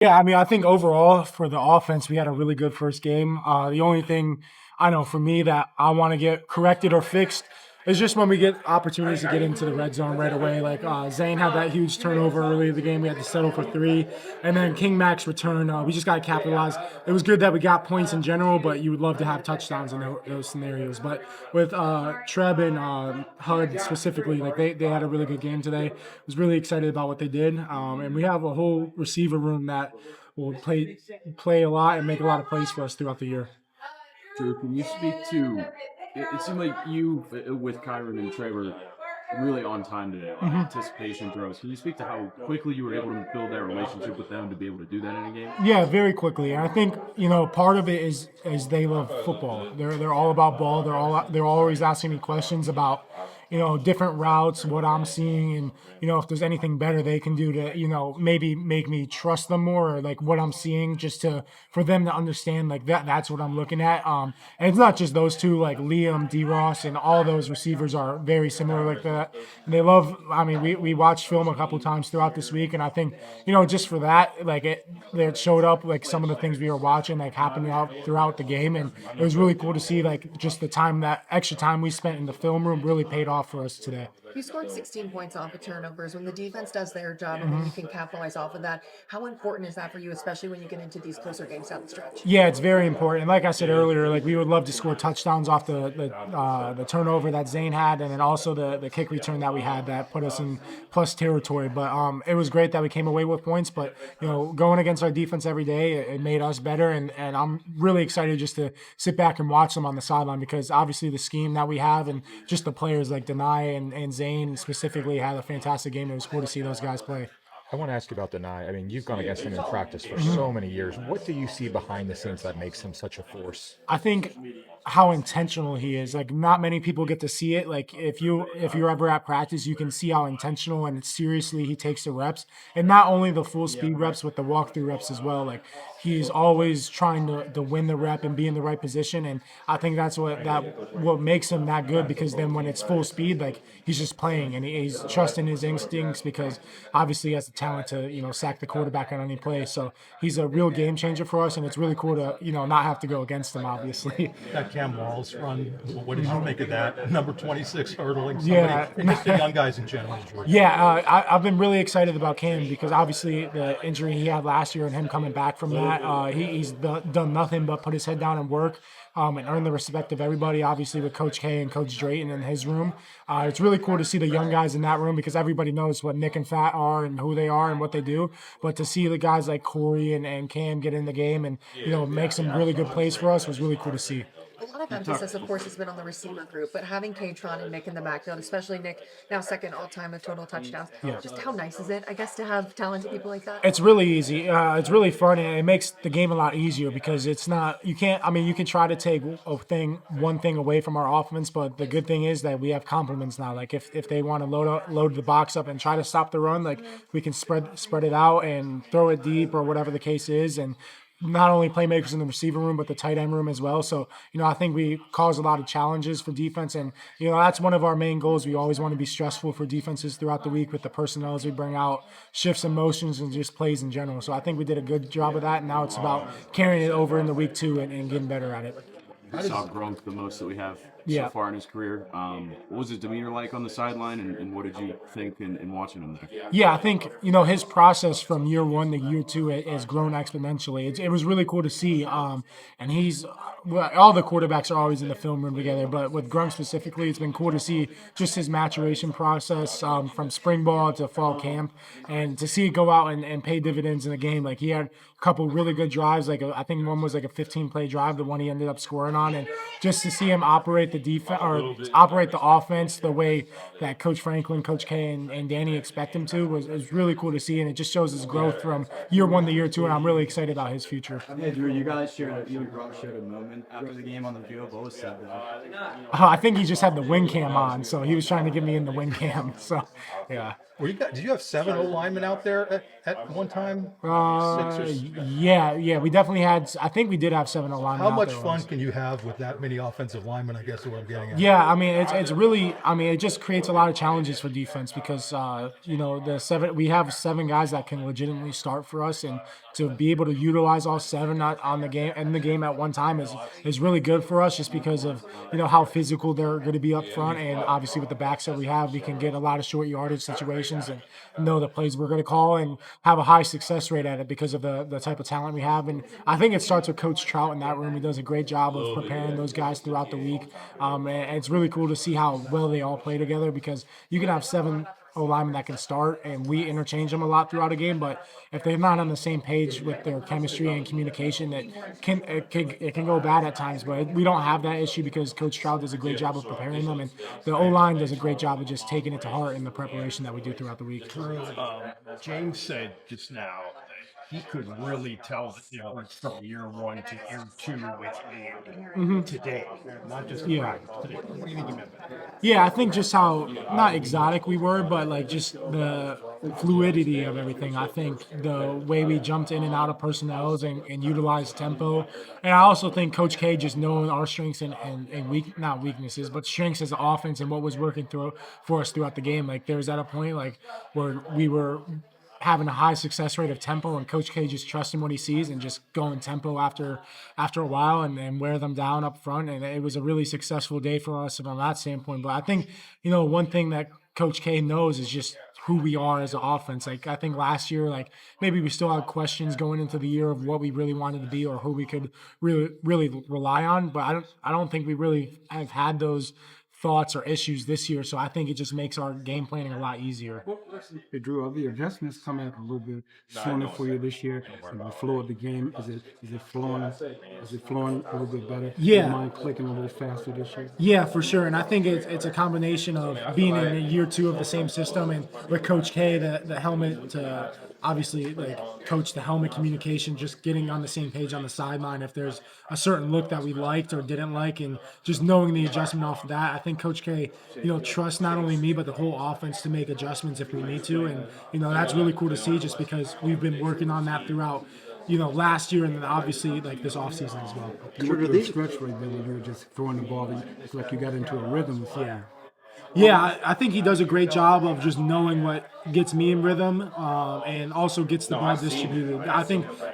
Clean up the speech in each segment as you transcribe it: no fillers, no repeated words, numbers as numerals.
Yeah, I mean, I think overall for the offense, we had a really good first game. The only thing I know for me that I want to get corrected or fixed is just when we get opportunities to get into the red zone right away. Like Zane had that huge turnover early in the game. We had to settle for three. And then King Mac's return, we just got to capitalize. It was good that we got points in general, but you would love to have touchdowns in those scenarios. But with Treb and HUD specifically, like they had a really good game today. Was really excited about what they did. And we have a whole receiver room that will play a lot and make a lot of plays for us throughout the year. Drew, can you speak to? It seemed like you with Kyron and Trevor really on time today, like anticipation throws. Can you speak to how quickly you were able to build that relationship with them to be able to do that in a game? Yeah, very quickly. And I think part of it is they love football. They're all about ball. They're always asking me questions about different routes, what I'm seeing, and if there's anything better they can do to maybe make me trust them more, or like what I'm seeing, just to for them to understand like that's what I'm looking at. And it's not just those two, like Liam, D. Ross, and all those receivers are very similar like that. And they love. I mean, we watched film a couple times throughout this week, and I think just for that, like it showed up like some of the things we were watching like happening out throughout the game, and it was really cool to see like just the time that extra time we spent in the film room really paid off for us today. You scored 16 points off of turnovers. When the defense does their job and then you can capitalize off of that, how important is that for you, especially when you get into these closer games down the stretch? Yeah, it's very important. And like I said earlier, like we would love to score touchdowns off the turnover that Zane had, and then also the kick return that we had that put us in plus territory. But it was great that we came away with points. But going against our defense every day, it made us better, and I'm really excited just to sit back and watch them on the sideline, because obviously the scheme that we have and just the players like Denai and Zane specifically had a fantastic game. It was cool to see those guys play. I want to ask you about Denai. I mean, you've gone against him in practice for so many years. What do you see behind the scenes that makes him such a force? I think how intentional he is. Like not many people get to see it. Like if you're ever at practice, you can see how intentional and seriously he takes the reps, and not only the full speed reps, but the walkthrough reps as well. Like he's always trying to win the rep and be in the right position, and I think that's what makes him that good. Because then when it's full speed, like he's just playing and he's trusting his instincts, because obviously he has the talent to sack the quarterback on any play. So he's a real game changer for us, and it's really cool to not have to go against him. Obviously. That Cam Walls run, what did you make of that? Number 26 hurdling somebody, Yeah. just the young guys in general. Yeah, I've been really excited about Cam, because obviously the injury he had last year and him coming back from that, he's done nothing but put his head down and work, and earn the respect of everybody, obviously with Coach K and Coach Drayton in his room. It's really cool to see the young guys in that room, because everybody knows what Nick and Fat are and who they are and what they do. But to see the guys like Corey and Cam get in the game and make some really good plays for us was really cool to see. A lot of emphasis, of course, has been on the receiver group, but having Katron and Nick in the backfield, especially Nick, now second all-time with total touchdowns, just how nice is it, I guess, to have talented people like that? It's really easy. It's really fun, and it makes the game a lot easier, because it's not. You can't. I mean, you can try to take one thing away from our offense, but the good thing is that we have complements now. Like if they want to load the box up and try to stop the run, like we can spread it out and throw it deep or whatever the case is, and not only playmakers in the receiver room, but the tight end room as well. So, I think we cause a lot of challenges for defense. And, that's one of our main goals. We always want to be stressful for defenses throughout the week with the personnel we bring out, shifts and motions, and just plays in general. So I think we did a good job of that. And now it's about carrying it over into week 2 and getting better at it. I saw Gronk the most that we have Yeah. so far in his career. What was his demeanor like on the sideline, and what did you think in watching him there? Yeah, I think his process from year 1 to year 2 has grown exponentially. It was really cool to see, and all the quarterbacks are always in the film room together, but with Grunk specifically, it's been cool to see just his maturation process, from spring ball to fall camp, and to see it go out and pay dividends in the game. Like he had a couple really good drives, like I think one was like a 15-play drive, the one he ended up scoring on, and just to see him operate the defense or operate the offense the way that Coach Franklin, Coach K, and Danny expect him to was really cool to see, and it just shows his growth from year 1 to year 2, and I'm really excited about his future. Hey Drew, you and Gronk shared a moment after the game on the field. What was said there? I think he just had the wing cam on, so he was trying to get me in the wing cam. So, yeah. Did you have 7 O linemen out there at one time? Yeah, we definitely had. I think we did have 7 linemen. How out much there fun once. can you have with that many offensive linemen? I guess is what I'm getting at. Yeah, I mean it's really. I mean it just creates a lot of challenges for defense, because we have 7 guys that can legitimately start for us, and to be able to utilize all seven on the game and the game at one time is really good for us, just because of how physical they're going to be up front, and obviously with the backs that we have, we can get a lot of short yardage situations and know the plays we're going to call and have a high success rate at it because of the type of talent we have. And I think it starts with Coach Trout in that room. He does a great job of preparing those guys throughout the week, and it's really cool to see how well they all play together, because you can have seven linemen that can start, and we interchange them a lot throughout a game. But if they're not on the same page with their chemistry and communication, it can go bad at times. But we don't have that issue because Coach Stroud does a great job of preparing them, and the O line does a great job of just taking it to heart in the preparation that we do throughout the week. James said just now that he could really tell the difference from year one to year two with you today, not just practice today. What do you think he meant by that? Yeah, I think just how not exotic we were, but like just the fluidity of everything. I think the way we jumped in and out of personnels and utilized tempo. And I also think Coach K just knowing our strengths and not weaknesses, but strengths as an offense and what was working for us throughout the game. Like there's at a point like where we were having a high success rate of tempo, and Coach K just trusting what he sees and just going tempo after a while and wear them down up front. And it was a really successful day for us from that standpoint. But I think, one thing that Coach K knows is just who we are as an offense. Like I think last year, like maybe we still had questions going into the year of what we really wanted to be or who we could really rely on. But I don't think we really have had those thoughts or issues this year. So I think it just makes our game planning a lot easier. Hey, Drew, are the adjustments coming up a little bit sooner for you this year? And the flow of the game, is it flowing a little bit better? Yeah. Is mine clicking a little faster this year? Yeah, for sure. And I think it's a combination of being in year two of the same system, and with Coach K, the helmet to obviously like coach the helmet communication, just getting on the same page on the sideline if there's a certain look that we liked or didn't like, and just knowing the adjustment off of that. I think Coach K, trusts not only me but the whole offense to make adjustments if we need to, and that's really cool to see, just because we've been working on that throughout last year and then obviously like this offseason as well. You were the stretch right there when you were just throwing the ball. It's like you got into a rhythm. So. Yeah, I think he does a great job of just knowing what gets me in rhythm, and also gets the ball distributed. I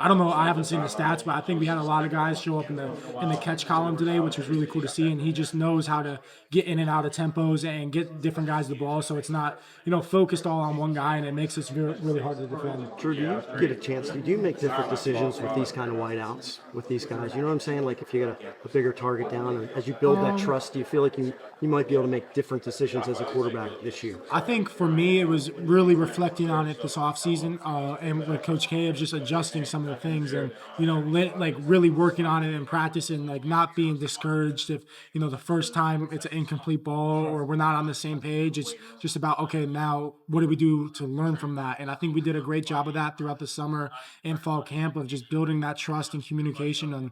don't know, I haven't seen the stats, but I think we had a lot of guys show up in the catch column today, which was really cool to see. And he just knows how to get in and out of tempos and get different guys the ball, so it's not focused all on one guy, and it makes us really hard to defend. Drew, do you get a chance? Do you make different decisions with these kind of wideouts with these guys? You know what I'm saying? Like if you get a bigger target down, and as you build that trust, do you feel like you might be able to make different decisions as a quarterback this year? I think for me, it was really reflecting on it this offseason, and with Coach K of just adjusting some of the things, and really working on it in practice, and like not being discouraged if the first time it's an incomplete ball or we're not on the same page. It's just about, okay, now what do we do to learn from that? And I think we did a great job of that throughout the summer and fall camp, of just building that trust and communication, and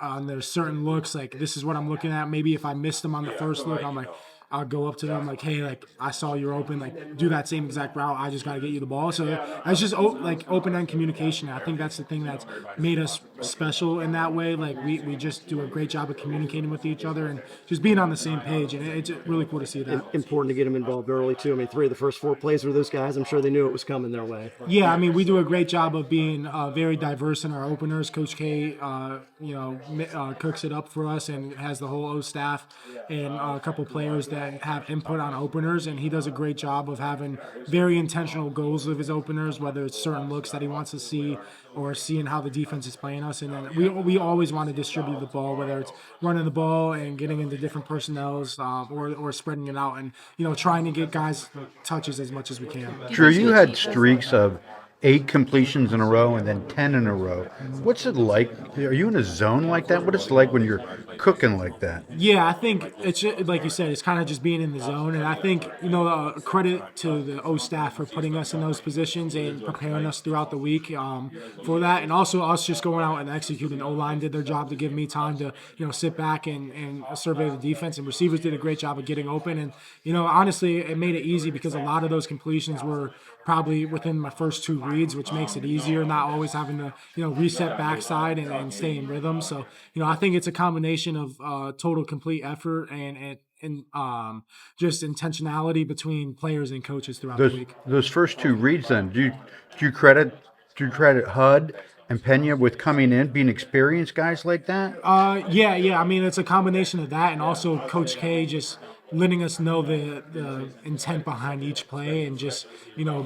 on there's certain looks, like this is what I'm looking at. Maybe if I missed them on the first look, I'm like, I'll go up to them like, hey, like I saw you're open, like do that same exact route. I just got to get you the ball. So it's just open-end communication. I think that's the thing that's made us special in that way. Like we just do a great job of communicating with each other and just being on the same page. And it's really cool to see that. Important to get them involved early too. I mean, 3 of the first 4 plays were those guys. I'm sure they knew it was coming their way. Yeah, I mean, we do a great job of being very diverse in our openers. Coach K, cooks it up for us and has the whole O staff and a couple players that have input on openers, and he does a great job of having very intentional goals of his openers, whether it's certain looks that he wants to see or seeing how the defense is playing us. And then we always want to distribute the ball, whether it's running the ball and getting into different personnels, or spreading it out and trying to get guys touches as much as we can. Drew, you had streaks of 8 completions in a row and then 10 in a row. What's it like? Are you in a zone like that? What is it like when you're cooking like that? Yeah, I think it's like you said, it's kind of just being in the zone. And I think, credit to the O staff for putting us in those positions and preparing us throughout the week for that. And also us just going out and executing. O-line did their job to give me time to, sit back and survey the defense. And receivers did a great job of getting open. And, honestly, it made it easy because a lot of those completions were probably within my first 2 reads, which makes it easier, not always having to, reset backside and stay in rhythm. So, I think it's a combination of total complete effort and just intentionality between players and coaches throughout the week. Those first 2 reads then, do you credit Do you credit HUD and Pena with coming in, being experienced guys like that? Yeah. I mean, it's a combination of that and also Coach K just letting us know the intent behind each play and just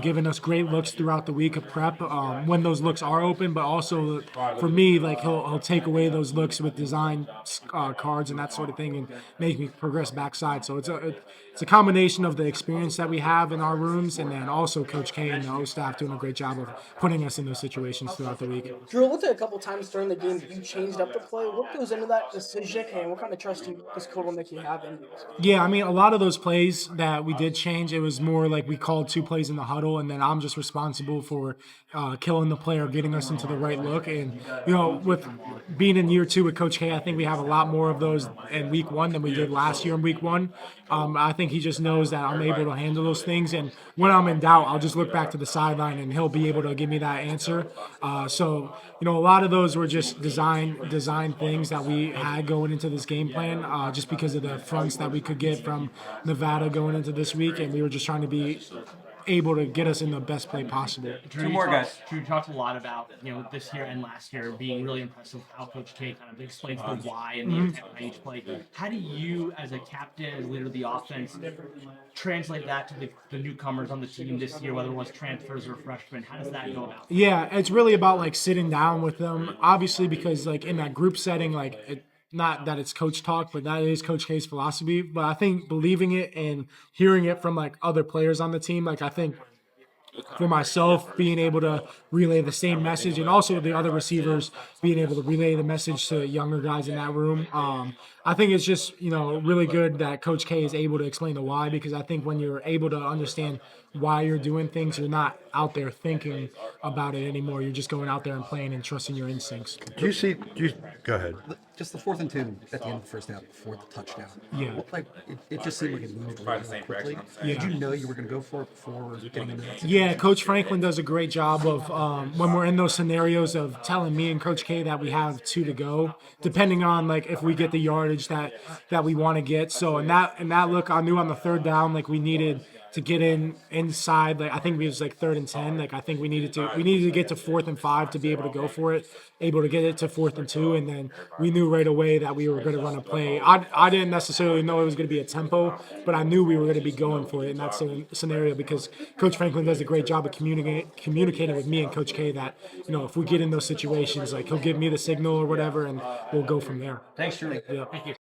giving us great looks throughout the week of prep when those looks are open. But also for me, like he'll take away those looks with design cards and that sort of thing and make me progress backside. So it's a combination of the experience that we have in our rooms and then also Coach K and the O staff doing a great job of putting us in those situations throughout the week. Drew, it looked like a couple times during the game you changed up the play. What goes into that decision, and what kind of trust does Kotelnicki have in you? Yeah, I mean, a lot of those plays that we did change, it was more like we called 2 plays in the huddle, and then I'm just responsible for killing the play or getting us into the right look. And, with being in year 2 with Coach K, I think we have a lot more of those in week 1 than we did last year in week 1. I think he just knows that I'm able to handle those things. And when I'm in doubt, I'll just look back to the sideline, and he'll be able to give me that answer. So, a lot of those were just design things that we had going into this game plan, just because of the fronts that we could get from Nevada going into this week, and we were just trying to be able to get us in the best play possible. Two more guys. Drew talked a lot about this year and last year being really impressive how Coach K kind of explains the why and the intent behind each play. How do you, as a captain, as leader of the offense, translate that to the newcomers on the team this year, whether it was transfers or freshmen? How does that go about? Yeah, it's really about like sitting down with them, obviously, because like in that group setting, not that it's coach talk, but that is Coach K's philosophy. But I think believing it and hearing it from like other players on the team, like I think for myself, being able to relay the same message and also the other receivers being able to relay the message to younger guys in that room. I think it's just, really good that Coach K is able to explain the why, because I think when you're able to understand why you're doing things, you're not out there thinking about it anymore. You're just going out there and playing and trusting your instincts. Go ahead. Just the 4th and 2 at the end of the first half before the touchdown. Yeah. It just seemed like it moved really quickly. Yeah. Did you know you were going to go for it before getting into that? Yeah, Coach Franklin does a great job of when we're in those scenarios of telling me and Coach K that we have 2 to go, depending on like if we get the yardage that we want to get. So in that look, I knew on the 3rd down like we needed to get inside. Like I think it was like 3rd and 10. Like I think we needed to get to 4th and 5 to be able to go for it. Able to get it to 4th and 2, and then we knew right away that we were going to run a play. I didn't necessarily know it was going to be a tempo, but I knew we were going to be going for it in that scenario because Coach Franklin does a great job of communicating with me and Coach K that if we get in those situations, like he'll give me the signal or whatever, and we'll go from there. Thanks, Drew. Yeah. Thank you.